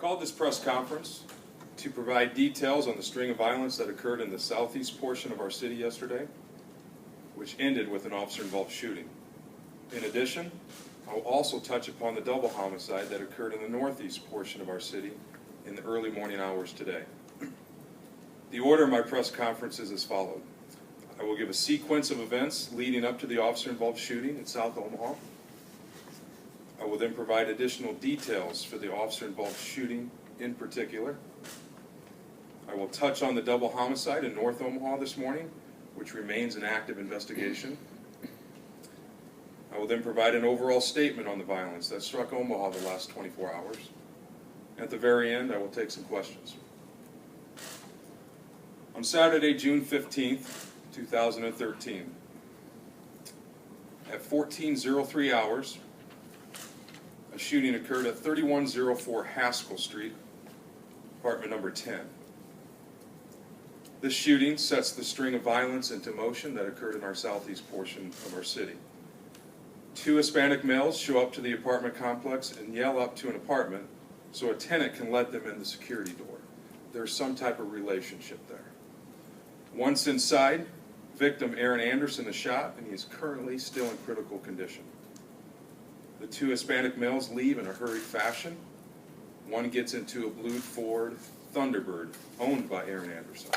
called this press conference to provide details on the string of violence that occurred in the southeast portion of our city yesterday, which ended with an officer-involved shooting. In addition, I will also touch upon the double homicide that occurred in the northeast portion of our city in the early morning hours today. The order of my press conference is as follows. I will give a sequence of events leading up to the officer-involved shooting in South Omaha. I will then provide additional details for the officer-involved shooting in particular. I will touch on the double homicide in North Omaha this morning, which remains an active investigation. I will then provide an overall statement on the violence that struck Omaha the last 24 hours. At the very end, I will take some questions. On Saturday, June 15th, 2013, at 14:03 hours, a shooting occurred at 3104 Haskell Street, apartment number 10. This shooting sets the string of violence into motion that occurred in our southeast portion of our city. Two Hispanic males show up to the apartment complex and yell up to an apartment so a tenant can let them in the security door. There's some type of relationship there. Once inside, victim Aaron Anderson is shot and he is currently still in critical condition. The two Hispanic males leave in a hurried fashion. One gets into a blue Ford Thunderbird owned by Aaron Anderson.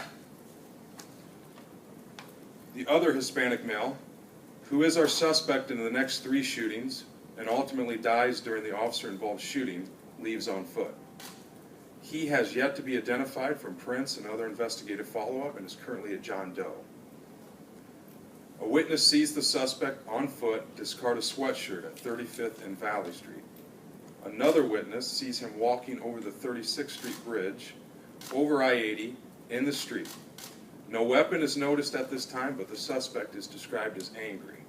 The other Hispanic male, who is our suspect in the next three shootings and ultimately dies during the officer-involved shooting, leaves on foot. He has yet to be identified from prints and other investigative follow-up and is currently a John Doe. A witness sees the suspect on foot discard a sweatshirt at 35th and Valley Street. Another witness sees him walking over the 36th Street Bridge, over I-80, in the street. No weapon is noticed at this time, but the suspect is described as angry.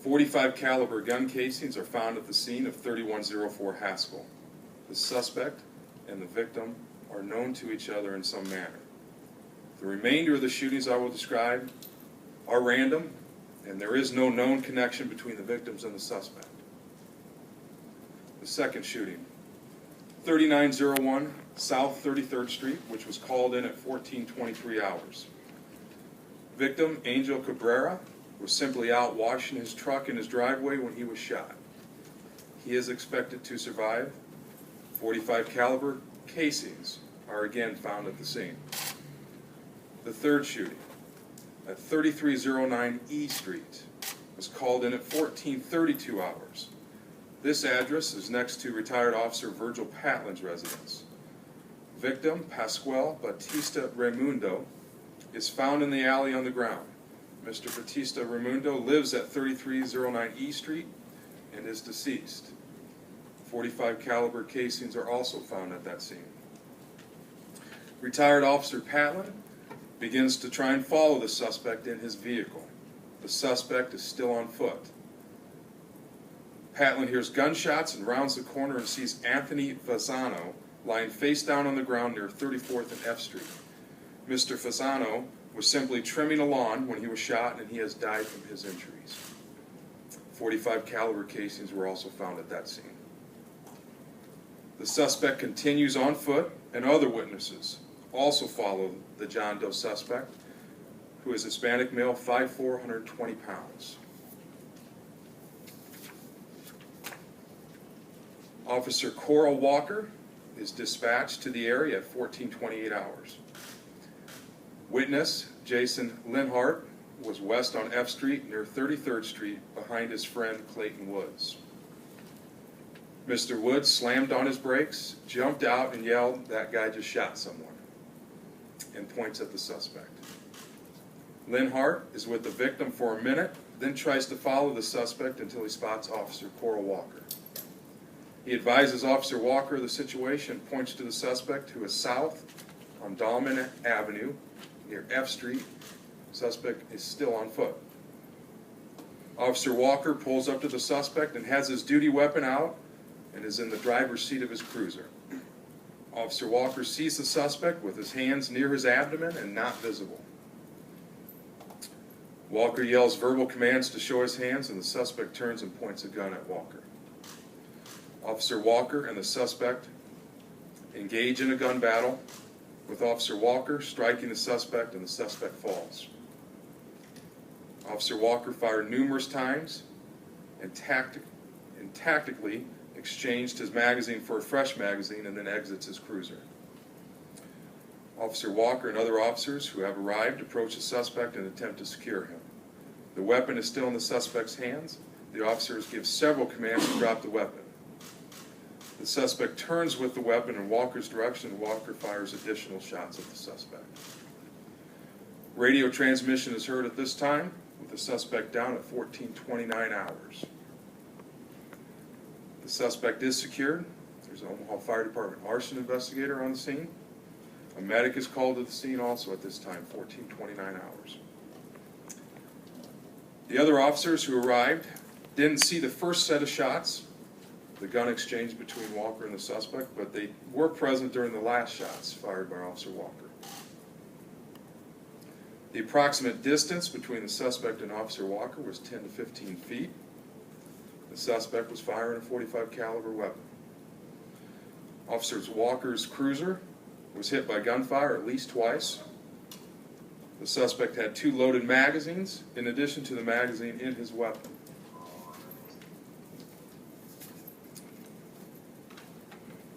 45 caliber gun casings are found at the scene of 3104 Haskell. The suspect and the victim are known to each other in some manner. The remainder of the shootings I will describe are random, and there is no known connection between the victims and the suspect. The second shooting, 3901 South 33rd Street, which was called in at 14:23 hours. Victim Angel Cabrera was simply out washing his truck in his driveway when he was shot. He is expected to survive. 45 caliber casings are again found at the scene. The third shooting, at 3309 E Street, was called in at 14:32 hours. This address is next to retired officer Virgil Patlin's residence. Victim Pascual Batista Raimundo is found in the alley on the ground. Mr. Batista Raimundo lives at 3309 E Street and is deceased. 45 caliber casings are also found at that scene. Retired officer Patlin begins to try and follow the suspect in his vehicle. The suspect is still on foot. Patlin hears gunshots and rounds the corner and sees Anthony Fasano lying face down on the ground near 34th and F Street. Mr. Fasano was simply trimming a lawn when he was shot and he has died from his injuries. 45 caliber casings were also found at that scene. The suspect continues on foot, and other witnesses also follow the John Doe suspect, who is Hispanic male, 5'4", 120 pounds. Officer Coral Walker is dispatched to the area at 14:28 hours. Witness Jason Linhart was west on F Street near 33rd Street behind his friend Clayton Woods. Mr. Woods slammed on his brakes, jumped out and yelled, "That guy just shot someone," and points at the suspect. Linhart is with the victim for a minute, then tries to follow the suspect until he spots Officer Coral Walker. He advises Officer Walker of the situation and points to the suspect, who is south on Dahlman Avenue near F Street. Suspect is still on foot. Officer Walker pulls up to the suspect and has his duty weapon out and is in the driver's seat of his cruiser. Officer Walker sees the suspect with his hands near his abdomen and not visible. Walker yells verbal commands to show his hands, and the suspect turns and points a gun at Walker. Officer Walker and the suspect engage in a gun battle, with Officer Walker striking the suspect and the suspect falls. Officer Walker fired numerous times and tactically exchanged his magazine for a fresh magazine and then exits his cruiser. Officer Walker and other officers who have arrived approach the suspect and attempt to secure him. The weapon is still in the suspect's hands. The officers give several commands to drop the weapon. The suspect turns with the weapon in Walker's direction, and Walker fires additional shots at the suspect. Radio transmission is heard at this time, with the suspect down at 14:29 hours. The suspect is secured. There's an Omaha Fire Department arson investigator on the scene. A medic is called to the scene also at this time, 14:29 hours. The other officers who arrived didn't see the first set of shots, the gun exchange between Walker and the suspect, but they were present during the last shots fired by Officer Walker. The approximate distance between the suspect and Officer Walker was 10 to 15 feet. The suspect was firing a .45 caliber weapon. Officer Walker's cruiser was hit by gunfire at least twice. The suspect had 2 loaded magazines in addition to the magazine in his weapon.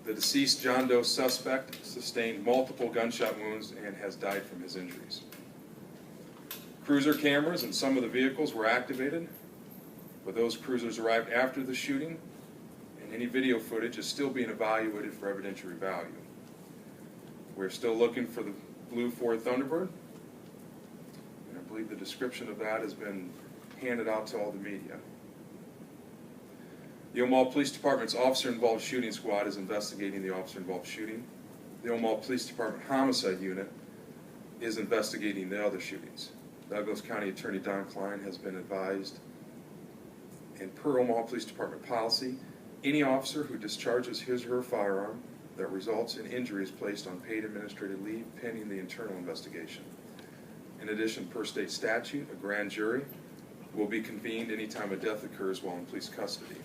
The deceased John Doe suspect sustained multiple gunshot wounds and has died from his injuries. Cruiser cameras in some of the vehicles were activated, but those cruisers arrived after the shooting, and any video footage is still being evaluated for evidentiary value. We're still looking for the blue Ford Thunderbird, and I believe the description of that has been handed out to all the media. The Omaha Police Department's officer-involved shooting squad is investigating the officer-involved shooting. The Omaha Police Department homicide unit is investigating the other shootings. Douglas County Attorney Don Klein has been advised, and per Omaha Police Department policy, any officer who discharges his or her firearm that results in injury is placed on paid administrative leave pending the internal investigation. In addition, per state statute, a grand jury will be convened anytime a death occurs while in police custody.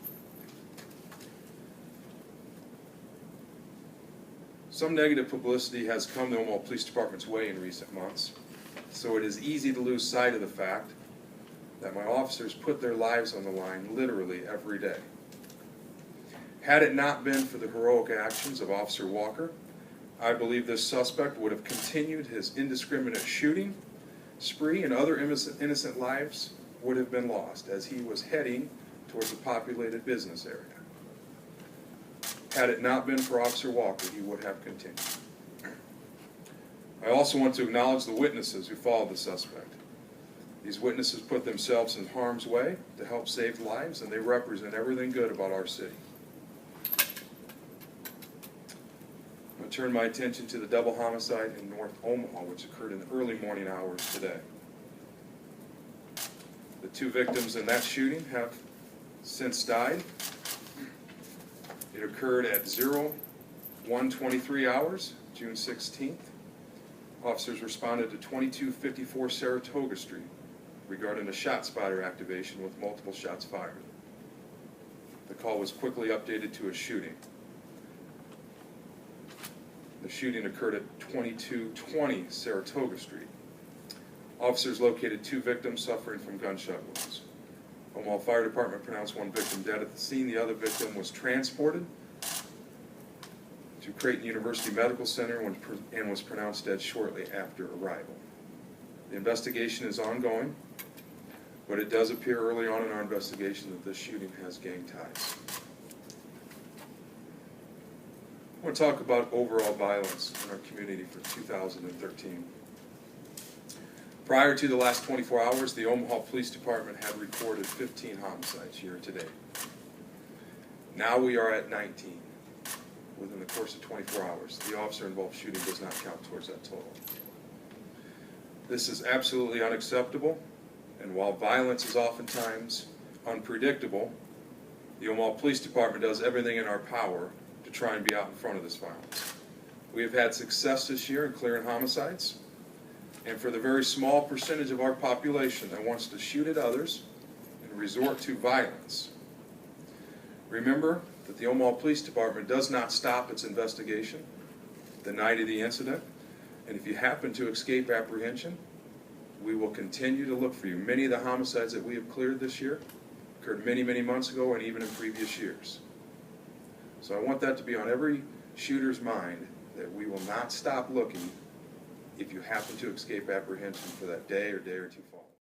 Some negative publicity has come the Omaha Police Department's way in recent months, so it is easy to lose sight of the fact that my officers put their lives on the line literally every day. Had it not been for the heroic actions of Officer Walker, I believe this suspect would have continued his indiscriminate shooting spree, and other innocent lives would have been lost as he was heading towards a populated business area. Had it not been for Officer Walker, he would have continued. I also want to acknowledge the witnesses who followed the suspect. These witnesses put themselves in harm's way to help save lives, and they represent everything good about our city. I'm going to turn my attention to the double homicide in North Omaha, which occurred in the early morning hours today. The 2 victims in that shooting have since died. It occurred at 01:23 hours, June 16th. Officers responded to 2254 Saratoga Street regarding a shot spotter activation with multiple shots fired. The call was quickly updated to a shooting. The shooting occurred at 2220 Saratoga Street. Officers located 2 victims suffering from gunshot wounds. Omaha Fire Department pronounced 1 victim dead at the scene. The other victim was transported to Creighton University Medical Center and was pronounced dead shortly after arrival. The investigation is ongoing, but it does appear early on in our investigation that this shooting has gang ties. I want to talk about overall violence in our community for 2013. Prior to the last 24 hours, the Omaha Police Department had recorded 15 homicides year to date. Now we are at 19 within the course of 24 hours. The officer-involved shooting does not count towards that total. This is absolutely unacceptable, and while violence is oftentimes unpredictable, the Omaha Police Department does everything in our power to try and be out in front of this violence. We have had success this year in clearing homicides, and for the very small percentage of our population that wants to shoot at others and resort to violence, remember that the Omaha Police Department does not stop its investigation the night of the incident, and if you happen to escape apprehension, we will continue to look for you. Many of the homicides that we have cleared this year occurred many, many months ago and even in previous years. So I want that to be on every shooter's mind, that we will not stop looking if you happen to escape apprehension for that day or two following.